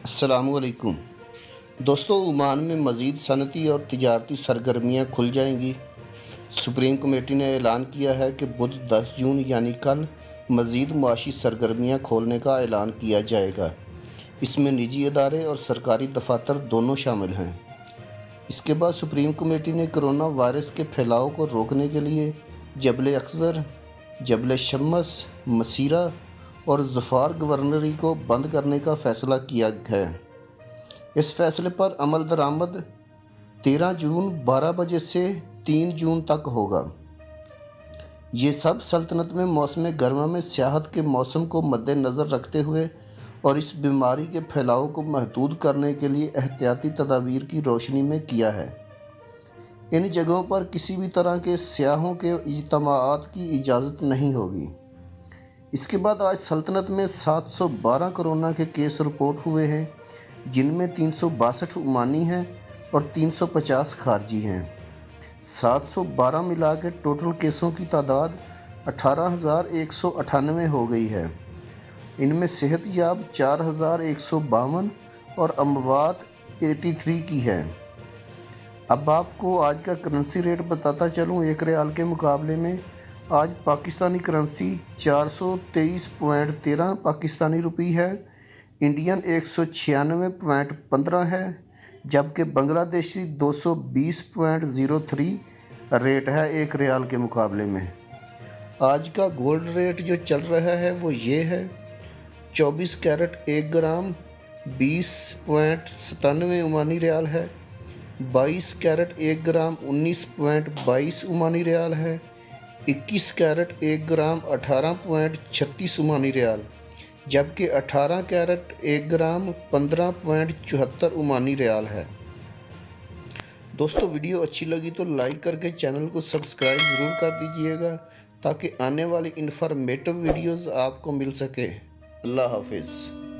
अस्सलामुअलैकुम दोस्तों, ओमान में मज़ीद सनती और तिजारती सरगर्मियाँ खुल जाएंगी। सुप्रीम कमेटी ने ऐलान किया है कि बुध 10 जून यानी कल मज़ीद मुआशी सरगर्मियाँ खोलने का ऐलान किया जाएगा। इसमें निजी इदारे और सरकारी दफातर दोनों शामिल हैं। इसके बाद सुप्रीम कमेटी ने कोरोना वायरस के फैलाव को रोकने के लिए जबल अख्ज़र, जबल शम्स, मसीरा और ज़फ़ार गवर्नरी को बंद करने का फ़ैसला किया है। इस फैसले पर अमल दरामद 13 जून 12 बजे से 3 जून तक होगा। ये सब सल्तनत में मौसम गर्मा में सियाहत के मौसम को मद्देनज़र रखते हुए और इस बीमारी के फैलाव को महदूद करने के लिए एहतियाती तदाबीर की रोशनी में किया है। इन जगहों पर किसी भी तरह के सयाहों के इज्तिमाआत की इजाज़त नहीं होगी। इसके बाद आज सल्तनत में 712 कोरोना के केस रिपोर्ट हुए हैं, जिनमें 362 ओमानी हैं और 350 खारजी हैं। 712 मिला के टोटल केसों की तादाद 18,198 हो गई है। इनमें सेहतयाब 4,152 और अमवात 83 की है। अब आपको आज का करेंसी रेट बताता चलूँ। एक रियाल के मुकाबले में आज पाकिस्तानी करेंसी 423.13 पाकिस्तानी रुपी है, इंडियन 196.15 है, जबकि बांग्लादेशी 220.03 रेट है एक रियाल के मुकाबले में। आज का गोल्ड रेट जो चल रहा है वो ये है, 24 कैरेट 1 ग्राम 20.97 ओमानी रियाल है, 22 कैरेट 1 ग्राम 19.22 ओमानी रियाल है, 21 कैरेट 1 ग्राम 18.36 ओमानी रियाल, जबकि 18 कैरेट 1 ग्राम 15.74 ओमानी रियाल है। दोस्तों, वीडियो अच्छी लगी तो लाइक करके चैनल को सब्सक्राइब ज़रूर कर दीजिएगा ताकि आने वाली इन्फॉर्मेटिव वीडियोज़ आपको मिल सके। अल्लाह हाफिज़।